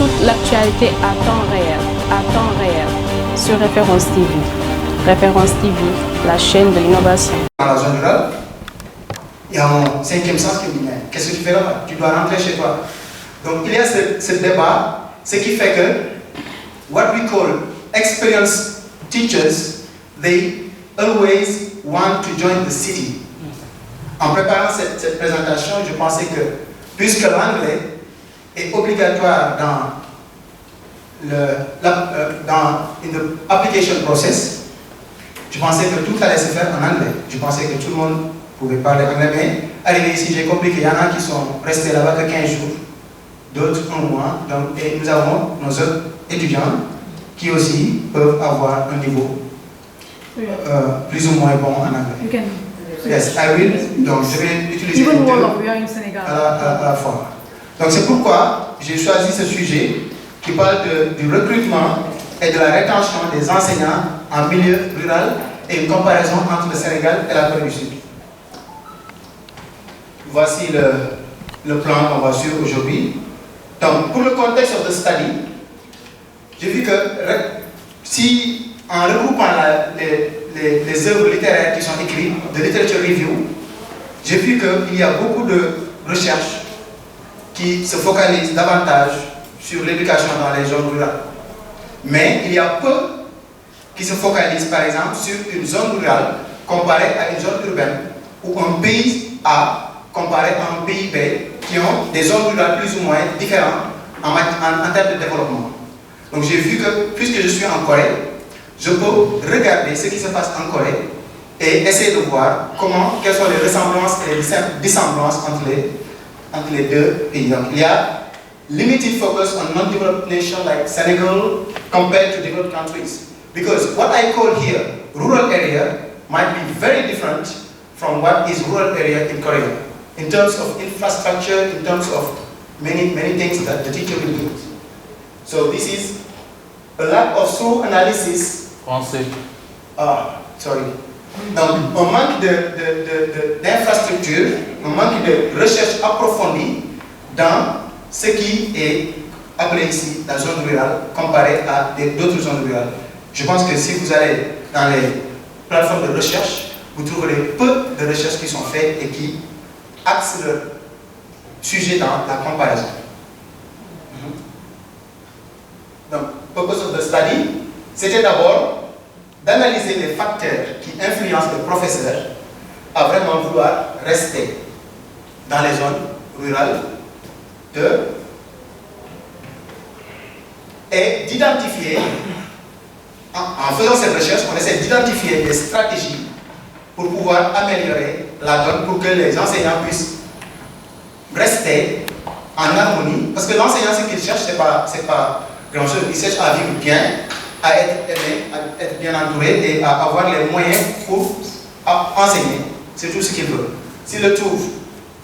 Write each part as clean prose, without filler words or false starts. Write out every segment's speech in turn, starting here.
toute l'actualité à temps réel, sur Référence TV. Référence TV, la chaîne de l'innovation. Dans la zone rurale, il y a un cinquième sens qui dit, mais qu'est-ce que tu fais là-bas? Tu dois rentrer chez toi. Donc il y a ce débat, ce qui fait que, what we call experienced teachers, they always want to join the city. En préparant cette présentation, je pensais que, puisque l'anglais est obligatoire dans the application process, je pensais que tout allait se faire en anglais. Je pensais que tout le monde pouvait parler anglais, mais arrivé ici, j'ai compris qu'il y en a qui sont restés là-bas que 15 jours, d'autres un mois. Donc, et nous avons nos autres étudiants qui aussi peuvent avoir un niveau plus ou moins bon en anglais. Yes, I will. Donc, je vais utiliser les deux à la fois. Donc, c'est pourquoi j'ai choisi ce sujet qui parle du recrutement et de la rétention des enseignants en milieu rural et une comparaison entre le Sénégal et la Corée du Sud. Voici le plan qu'on va suivre aujourd'hui. Donc, pour le contexte of the study, j'ai vu que si en regroupant les œuvres littéraires qui sont écrites, de literature review, j'ai vu qu'il y a beaucoup de recherches qui se focalisent davantage sur l'éducation dans les zones rurales. Mais il y a peu qui se focalisent par exemple sur une zone rurale comparée à une zone urbaine, ou un pays A comparé à un pays B, qui ont des zones rurales plus ou moins différentes en termes de développement. Donc j'ai vu que, puisque je suis en Corée, je peux regarder ce qui se passe en Corée et essayer de voir quelles sont les ressemblances et les dissemblances entre les deux pays. Donc il y a limited focus on non-developed nations like Senegal compared to developed countries. Because what I call here rural area might be very different from what is rural area in Korea. In terms of infrastructure, in terms of many things that the teacher will do. So this is a lack of thorough analysis. Français. Sorry. Donc, un manque d'infrastructure, un manque de recherche approfondie dans ce qui est appelé ici la zone rurale comparé à d'autres zones rurales. Je pense que si vous allez dans les plateformes de recherche, vous trouverez peu de recherches qui sont faites et qui axent le sujet dans la comparaison. Donc, purpose of the study, c'était d'abord d'analyser les facteurs qui influencent le professeur à vraiment vouloir rester dans les zones rurales et d'identifier, en faisant cette recherche, on essaie d'identifier des stratégies pour pouvoir améliorer la donne pour que les enseignants puissent rester en harmonie. Parce que l'enseignant, ce qu'il cherche, c'est pas grand-chose. Il cherche à vivre bien, à être aimé, à être bien entouré et à avoir les moyens pour enseigner. C'est tout ce qu'il veut. S'il le trouve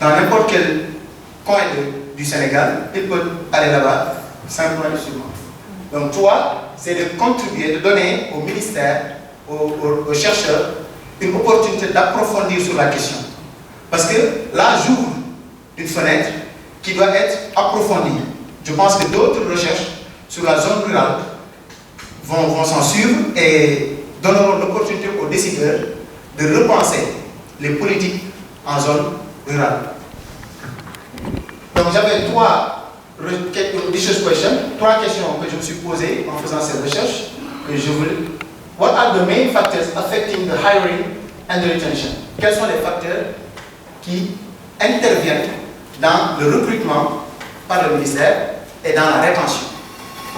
dans n'importe quel coin du Sénégal, il peut aller là-bas simplement et sûrement. Donc toi, c'est de contribuer, de donner au ministère, aux chercheurs, une opportunité d'approfondir sur la question. Parce que là, j'ouvre une fenêtre qui doit être approfondie. Je pense que d'autres recherches sur la zone rurale vont s'en suivre et donneront l'opportunité aux décideurs de repenser les politiques en zone rurale. Donc j'avais trois questions que je me suis posées en faisant cette recherche. Et je voulais, what are the main factors affecting the hiring and the retention? Quels sont les facteurs qui interviennent dans le recrutement par le ministère et dans la rétention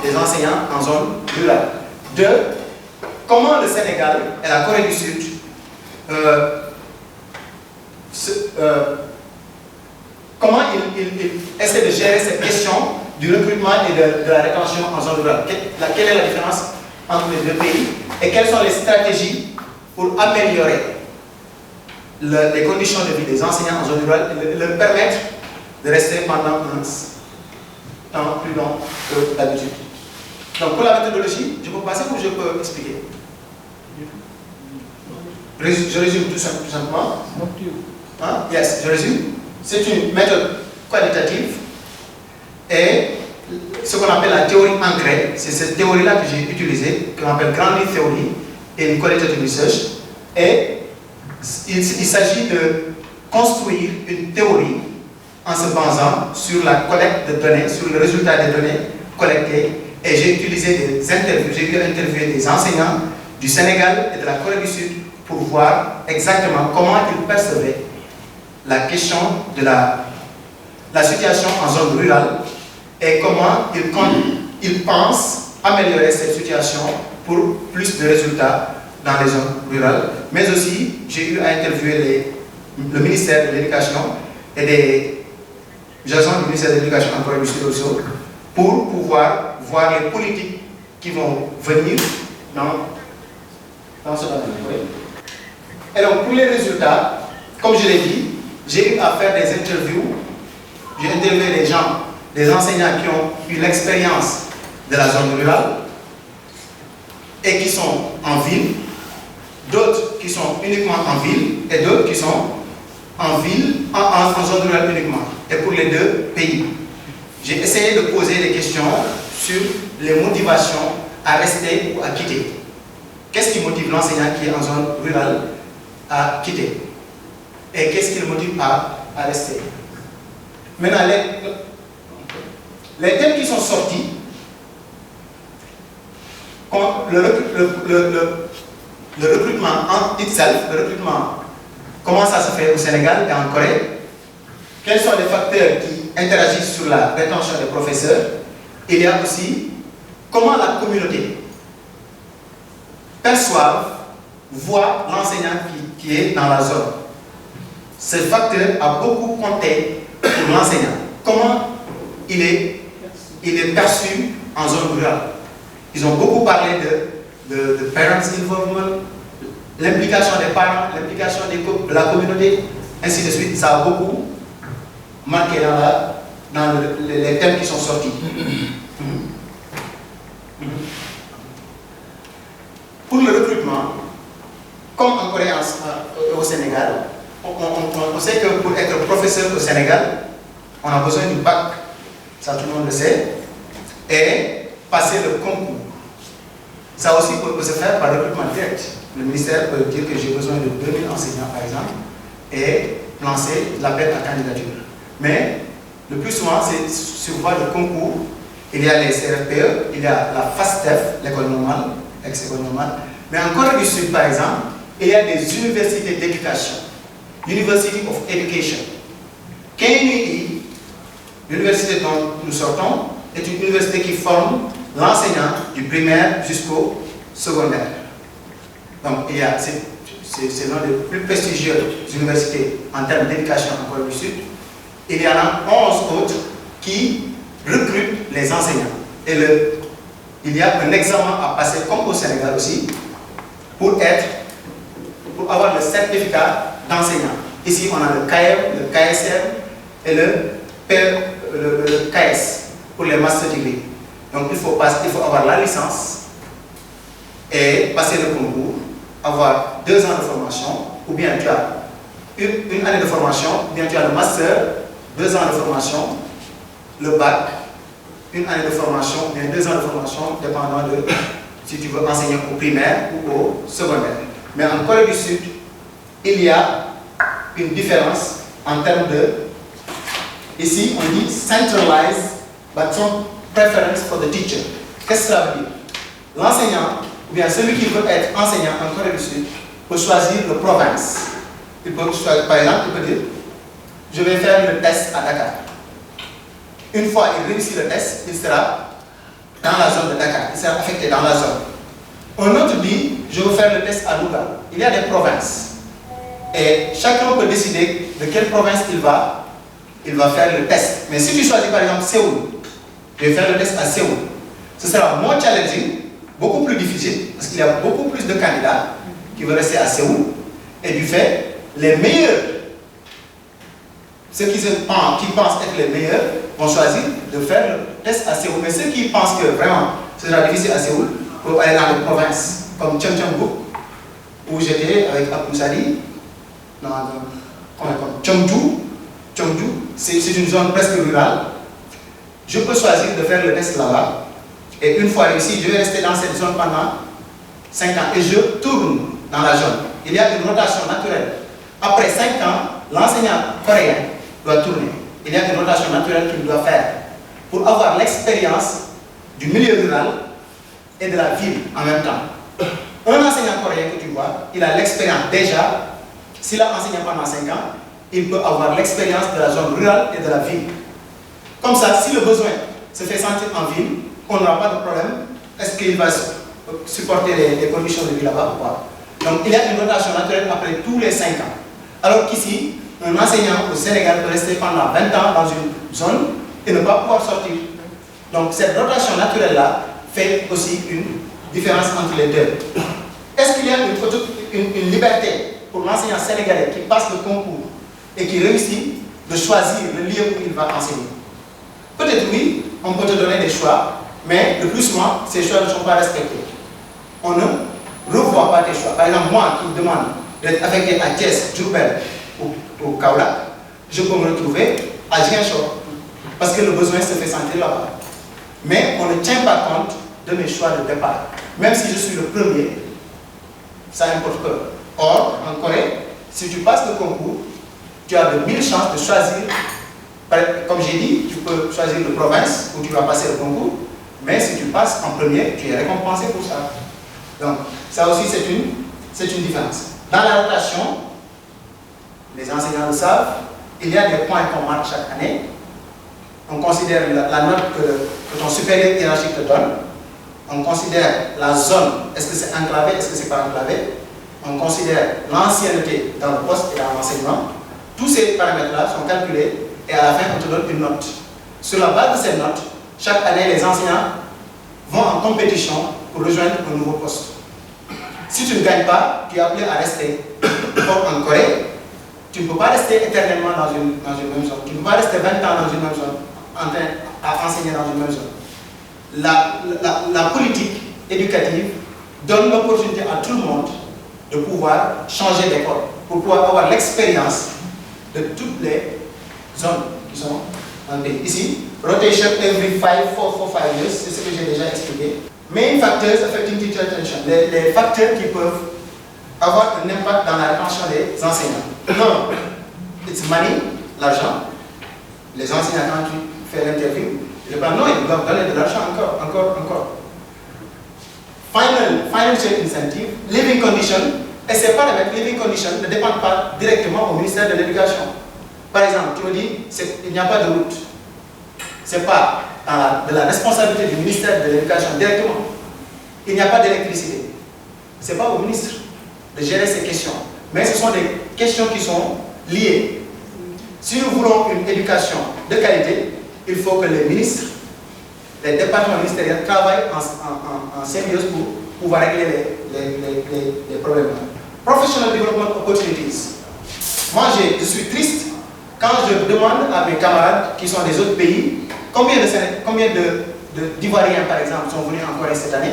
des enseignants en zone rurale? Deux, comment le Sénégal et la Corée du Sud comment ils essaient de gérer cette question du recrutement et de la rétention en zone rurale? Quelle est la différence entre les deux pays et quelles sont les stratégies pour améliorer les conditions de vie des enseignants en zone rurale et leur permettre de rester pendant un temps plus long que d'habitude? Donc pour la méthodologie, je peux passer ou je peux expliquer? Je résume tout simplement. Hein? Yes, je résume. C'est une méthode qualitative et ce qu'on appelle la théorie ancrée. C'est cette théorie-là que j'ai utilisée, qu'on appelle Grounding Theory in Qualitative Research. Et il s'agit de construire une théorie en se basant sur la collecte de données, sur le résultat des données collectées. Et j'ai utilisé des interviews, j'ai pu interviewer des enseignants du Sénégal et de la Corée du Sud pour voir exactement comment ils percevaient la question de la situation en zone rurale et comment ils pensent améliorer cette situation pour plus de résultats dans les zones rurales. Mais aussi, j'ai eu à interviewer le ministère de l'Éducation et des agents du ministère de l'Éducation en Corée du Sud aussi pour pouvoir voir les politiques qui vont venir dans ce domaine. Et donc, pour les résultats, comme je l'ai dit, j'ai eu à faire des interviews. J'ai interviewé des gens, des enseignants qui ont eu l'expérience de la zone rurale et qui sont en ville, d'autres qui sont uniquement en ville et d'autres qui sont en ville, en zone rurale uniquement. Et pour les deux pays, j'ai essayé de poser des questions sur les motivations à rester ou à quitter. Qu'est-ce qui motive l'enseignant qui est en zone rurale à quitter? Et qu'est-ce qui le motive à rester? Maintenant, les thèmes qui sont sortis, le recrutement en itself, le recrutement, comment ça se fait au Sénégal et en Corée, quels sont les facteurs qui interagissent sur la rétention des professeurs. Il y a aussi comment la communauté voit l'enseignant qui est dans la zone. Ce facteur a beaucoup compté pour l'enseignant. Comment il est perçu en zone rurale. Ils ont beaucoup parlé de parents involvement, l'implication des parents, l'implication de la communauté, ainsi de suite. Ça a beaucoup marqué dans les thèmes qui sont sortis. Pour le recrutement, comme en Corée au Sénégal, on sait que pour être professeur au Sénégal, on a besoin du bac, ça tout le monde le sait, et passer le concours. Ça aussi peut se faire par recrutement direct. Le ministère peut dire que j'ai besoin de 2000 enseignants par exemple, et lancer l'appel à candidature. Mais le plus souvent, c'est sur voie de concours. Il y a les CRFPE, il y a la FASTEF, l'école normale, ex-école normale. Mais en Corée du Sud, par exemple, il y a des universités d'éducation. University of Education. KNUI, l'université dont nous sortons, est une université qui forme l'enseignant du primaire jusqu'au secondaire. Donc, c'est l'une des plus prestigieuses universités en termes d'éducation en Corée du Sud. Il y en a 11 autres qui recrutent les enseignants. Et il y a un examen à passer, comme au Sénégal aussi, pour avoir le certificat d'enseignant. Ici, on a le KM, le KSM et le KS pour les master degrees. Donc, il faut avoir la licence et passer le concours, avoir 2 ans de formation, ou bien tu as une année de formation, ou bien tu as le master, 2 ans de formation, le bac, une année de formation, ou bien 2 ans de formation, dépendant de si tu veux enseigner au primaire ou au secondaire. Mais en Corée du Sud, il y a une différence en termes de, ici on dit centralized but some preference for the teacher. Qu'est-ce que ça veut dire? L'enseignant, ou bien celui qui veut être enseignant en Corée du Sud, peut choisir le province. Il peut choisir, par exemple, il peut dire, je vais faire le test à Dakar. Une fois il réussit le test, il sera dans la zone de Dakar, il sera affecté dans la zone. Un autre dit, je veux faire le test à Louga. Il y a des provinces. Et chacun peut décider de quelle province il va faire le test. Mais si tu choisis par exemple Séoul, je vais faire le test à Séoul. Ce sera moins challenging, beaucoup plus difficile, parce qu'il y a beaucoup plus de candidats qui veulent rester à Séoul. Et du fait, les meilleurs, ceux qui pensent être les meilleurs, vont choisir de faire le test à Séoul. Mais ceux qui pensent que vraiment ce sera difficile à Séoul, peuvent aller dans les provinces, comme Cheongju, où j'étais avec Abou Sadi, comme Cheongju, c'est une zone presque rurale. je peux choisir de faire le test là-bas. Et une fois réussi, je vais rester dans cette zone pendant 5 ans. Et je tourne dans la zone. Il y a une rotation naturelle. Après 5 ans, l'enseignant coréen doit tourner. Il y a une rotation naturelle qu'il doit faire pour avoir l'expérience du milieu rural et de la ville en même temps. Un enseignant coréen que tu vois, il a l'expérience déjà. S'il a enseigné pendant 5 ans, il peut avoir l'expérience de la zone rurale et de la ville. Comme ça, si le besoin se fait sentir en ville, on n'aura pas de problème. Est-ce qu'il va supporter les conditions de vie là-bas ou pas? Donc il y a une rotation naturelle après tous les 5 ans. Alors qu'ici, un enseignant au Sénégal peut rester pendant 20 ans dans une zone et ne pas pouvoir sortir. Donc cette rotation naturelle-là fait aussi une différence entre les deux. Est-ce qu'il y a une liberté pour l'enseignant sénégalais qui passe le concours et qui réussit de choisir le lieu où il va enseigner? Peut-être oui, on peut te donner des choix, mais le plus souvent, ces choix ne sont pas respectés. On ne revoit pas tes choix. Par exemple, moi qui demande d'être affecté à Thiès, Diourbel ou Kaolack, je peux me retrouver à Ziguinchor parce que le besoin se fait sentir là-bas. Mais on ne tient pas compte de mes choix de départ. Même si je suis le premier, ça importe peu. Or, en Corée, si tu passes le concours, tu as de 1000 chances de choisir. Comme j'ai dit, tu peux choisir de province où tu vas passer le concours, mais si tu passes en premier, tu es récompensé pour ça. Donc, ça aussi, c'est une différence. Dans la rotation, les enseignants le savent, il y a des points qu'on marque chaque année. On considère la note que ton supérieur hiérarchique te donne. On considère la zone, est-ce que c'est enclavé, est-ce que c'est pas enclavé. On considère l'ancienneté dans le poste et dans l'enseignement. Tous ces paramètres-là sont calculés et à la fin, on te donne une note. Sur la base de cette note, chaque année, les enseignants vont en compétition pour rejoindre un nouveau poste. Si tu ne gagnes pas, tu es appelé à rester. Comme en Corée, tu ne peux pas rester éternellement dans une même zone. Tu ne peux pas rester 20 ans dans une même zone, en train d'enseigner dans une même zone. La politique éducative donne l'opportunité à tout le monde de pouvoir changer d'école, pour pouvoir avoir l'expérience de toutes les zones qui sont dans le pays. Ici, rotation every 5 years, c'est ce que j'ai déjà expliqué. Main factors affecting teacher attention, les facteurs qui peuvent avoir un impact dans la rétention des enseignants. Non, it's money, l'argent. Les enseignants, quand tu fais l'interview, ils disent non, ils doivent donner de l'argent encore. Financial incentive, living condition, et ces paramètres living condition ne dépendent pas directement au ministère de l'Éducation. Par exemple, tu me dis, il n'y a pas de route. Ce n'est pas de la responsabilité du ministère de l'Éducation directement. Il n'y a pas d'électricité. Ce n'est pas au ministre de gérer ces questions. Mais ce sont des questions qui sont liées. Si nous voulons une éducation de qualité, il faut que les ministres, les départements ministériels travaillent en symbiose pour pouvoir régler les problèmes. Professional Development Opportunities. Moi, je suis triste quand je demande à mes camarades qui sont des autres pays combien d'Ivoiriens, par exemple, sont venus en Corée cette année.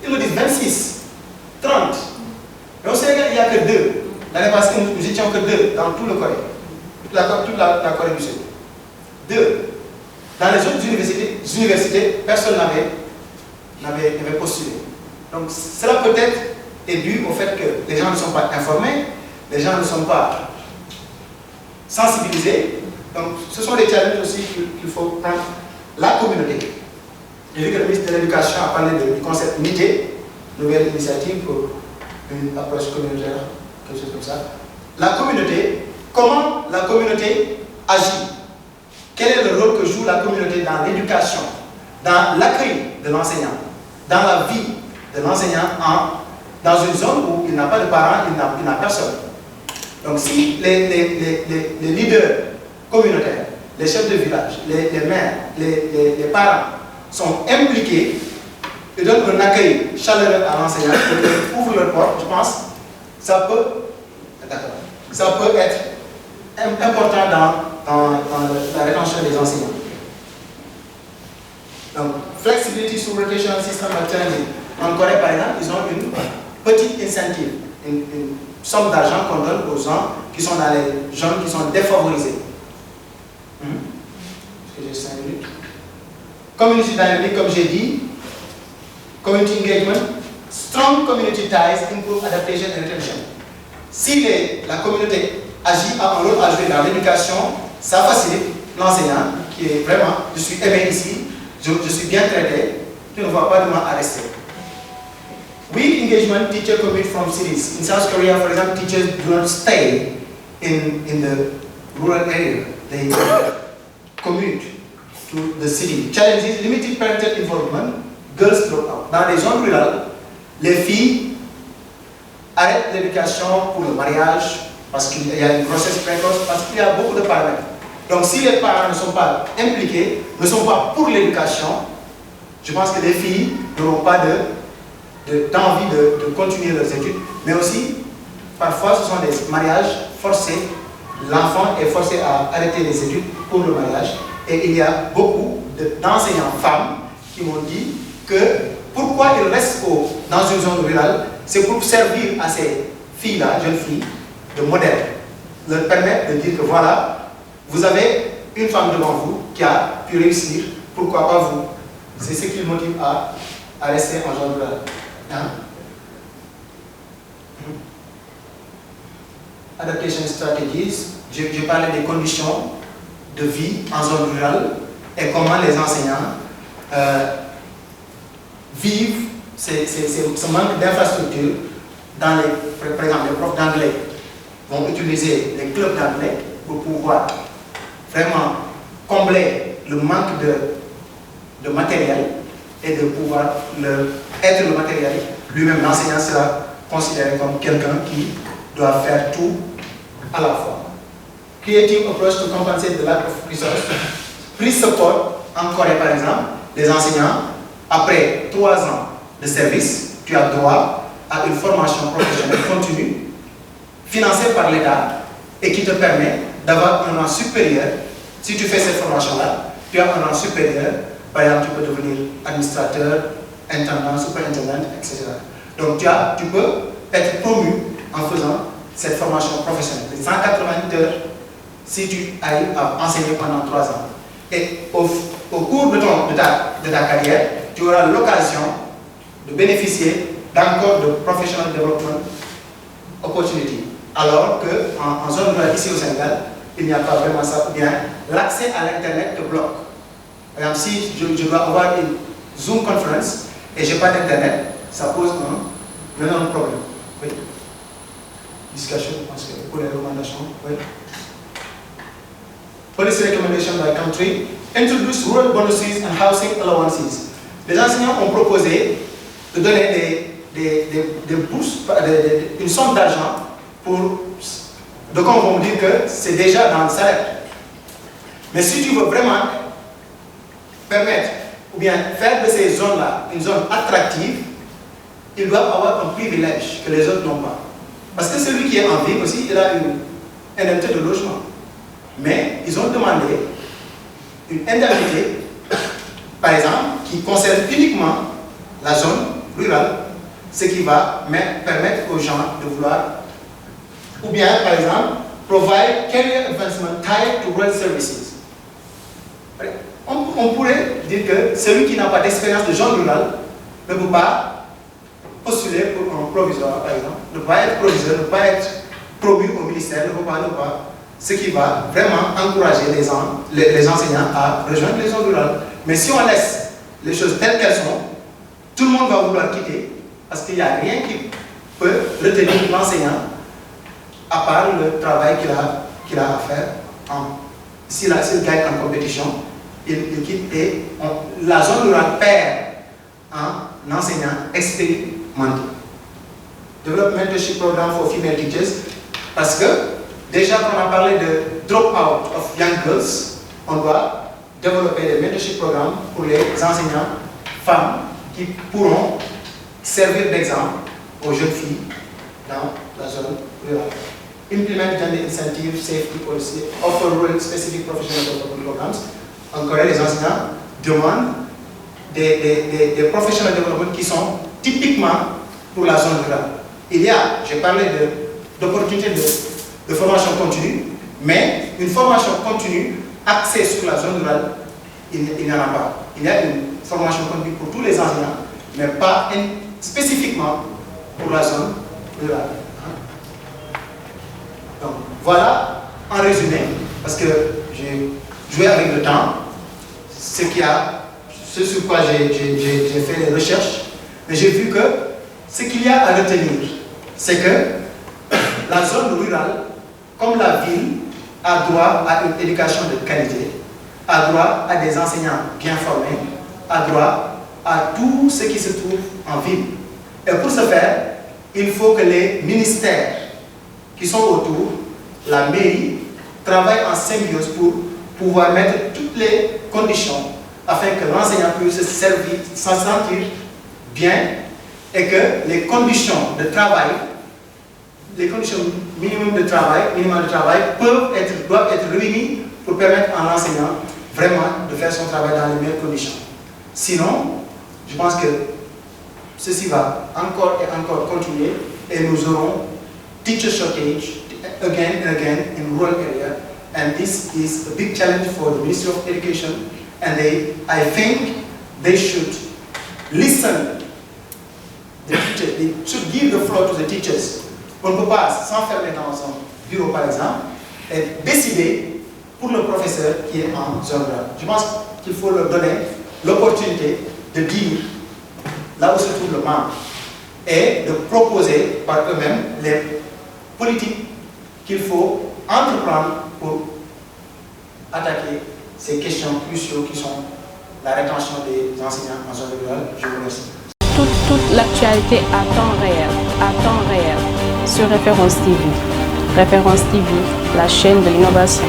Ils me disent 26, 30. Mais au Sénégal, il n'y a que 2. L'année passée, nous étions que 2 dans tout le Corée. Toute la Corée du Sud. 2. Dans les autres universités, personne n'avait postulé. Donc cela peut-être est dû au fait que les gens ne sont pas informés, les gens ne sont pas sensibilisés. Donc ce sont des challenges aussi qu'il faut prendre. La communauté. J'ai vu que le ministre de l'Éducation a parlé du concept NITE, nouvelle initiative pour une approche communautaire, quelque chose comme ça. La communauté, comment la communauté agit? Quel est le rôle que joue la communauté dans l'éducation, dans l'accueil de l'enseignant, dans la vie de l'enseignant, dans une zone où il n'a pas de parents, il n'a personne. Donc si les leaders communautaires, les chefs de village, les maires, les parents sont impliqués et donnent un accueil chaleureux à l'enseignant, et ouvrent leur porte, je pense, ça peut être important dans la rétention des enseignants. Donc, flexibility sur rotation system alternative. En Corée, par exemple, ils ont une petite incentive, une somme d'argent qu'on donne aux gens qui sont dans les zones qui sont défavorisées. Est-ce que j'ai 5 minutes? community dynamic, comme j'ai dit, community engagement, strong community ties improve adaptation and retention. Si la communauté agit, a un rôle à jouer dans l'éducation, ça facilite l'enseignant qui est vraiment, je suis aimé ici, je suis bien traité, tu ne vois pas demain à rester. Weak engagement, teacher commute from cities. In South Korea, for example, teachers do not stay in the rural area. They commute to the city. Challenges, limited parental involvement, girls drop out. Dans les zones rurales, les filles arrêtent l'éducation pour le mariage parce qu'il y a une grossesse précoce, parce qu'il y a beaucoup de paramètres. Donc si les parents ne sont pas impliqués, ne sont pas pour l'éducation, je pense que les filles n'auront pas d'envie de continuer leurs études, mais aussi, parfois, ce sont des mariages forcés. L'enfant est forcé à arrêter les études pour le mariage. Et il y a beaucoup d'enseignants femmes qui m'ont dit que pourquoi ils restent dans une zone rurale, c'est pour servir à ces filles-là, jeunes filles, de modèle. Leur permettre de dire que voilà, vous avez une femme devant vous qui a pu réussir, pourquoi pas vous? C'est ce qui le motive à rester en zone rurale. Hein? Adaptation strategies, je parlais des conditions de vie en zone rurale et comment les enseignants vivent ce manque d'infrastructures. Par exemple, les profs d'anglais vont utiliser les clubs d'anglais pour pouvoir vraiment combler le manque de matériel et de pouvoir être le matériel. Lui-même, l'enseignant sera considéré comme quelqu'un qui doit faire tout à la fois. Creative approach to compensate the lack of resources. Please support, en Corée par exemple, les enseignants, après 3 ans de service, tu as droit à une formation professionnelle continue, financée par l'État, et qui te permet d'avoir un rang supérieur. Si tu fais cette formation-là, tu as un rang supérieur. Par exemple, tu peux devenir administrateur, intendant, superintendant, etc. Donc tu peux être promu en faisant cette formation professionnelle. 180 heures si tu arrives à enseigner pendant 3 ans. Et au cours de ta carrière, tu auras l'occasion de bénéficier d'encore de professional development opportunity. Alors qu'en zone rurale ici au Sénégal, il n'y a pas vraiment ça. Ou bien l'accès à l'internet te bloque. Par exemple, si je dois avoir une Zoom conférence et je n'ai pas d'internet, ça pose un énorme problème. Oui. Discussion, je pense que pour les recommandations. Oui. Policy recommendation by country. Introduce rural bonuses and housing allowances. Les enseignants ont proposé de donner des bourses, une somme d'argent pour. Donc on va me dire que c'est déjà dans le salaire. Mais si tu veux vraiment permettre ou bien faire de ces zones-là une zone attractive, ils doivent avoir un privilège que les autres n'ont pas. Parce que celui qui est en ville aussi, il a une indemnité de logement. Mais ils ont demandé une indemnité, par exemple, qui concerne uniquement la zone rurale, ce qui va permettre aux gens de vouloir, ou bien, par exemple, provide career advancement tied to rural services. On pourrait dire que celui qui n'a pas d'expérience de zone rurale ne peut pas postuler pour un provisoire, par exemple, ne peut pas être proviseur, ne peut pas être promu au ministère, ne peut pas, ce qui va vraiment encourager les enseignants à rejoindre les zones rurales. Mais si on laisse les choses telles qu'elles sont, tout le monde va vouloir quitter parce qu'il n'y a rien qui peut retenir l'enseignant à part le travail qu'il a à faire. S'il gagne en compétition, il quitte et la zone rurale perd un enseignant expérimenté. Develop mentorship program for female teachers, parce que déjà qu'on a parlé de drop out of young girls, on doit développer des mentorship programmes pour les enseignants femmes qui pourront servir d'exemple aux jeunes filles dans la zone rurale. Implement gender incentive safety policy, offer rural specific professional development programs. En Corée, les enseignants demandent des professional development qui sont typiquement pour la zone rurale. J'ai parlé d'opportunités de formation continue, mais une formation continue axée sur la zone rurale il n'y en a pas. Il y a une formation continue pour tous les enseignants, mais pas spécifiquement pour la zone rurale. Donc voilà, en résumé, parce que j'ai joué avec le temps, ce sur quoi j'ai fait les recherches, mais j'ai vu que ce qu'il y a à retenir, c'est que la zone rurale, comme la ville, a droit à une éducation de qualité, a droit à des enseignants bien formés, a droit à tout ce qui se trouve en ville. Et pour ce faire, il faut que les ministères qui sont autour, la mairie, travaillent en symbiose pour pouvoir mettre toutes les conditions afin que l'enseignant puisse s'en sentir bien et que les conditions de travail, les conditions minimales de travail doivent être réunies pour permettre à l'enseignant vraiment de faire son travail dans les meilleures conditions. Sinon, je pense que ceci va encore et encore continuer et nous aurons teacher shortage again and again in rural area, and this is a big challenge for the Ministry of Education, and I think they should listen. The teachers, they should give the floor to the teachers. On ne peut pas s'enfermer dans un bureau par exemple et décider pour le professeur qui est en zone rurale. Je pense qu'il faut leur donner l'opportunité de dire là où se trouve le manque et de proposer par eux-mêmes les politiques qu'il faut entreprendre pour attaquer ces questions cruciales qui sont la rétention des enseignants en zone rurale. Je vous remercie. Toute l'actualité à temps réel, sur Référence TV. Référence TV, la chaîne de l'innovation.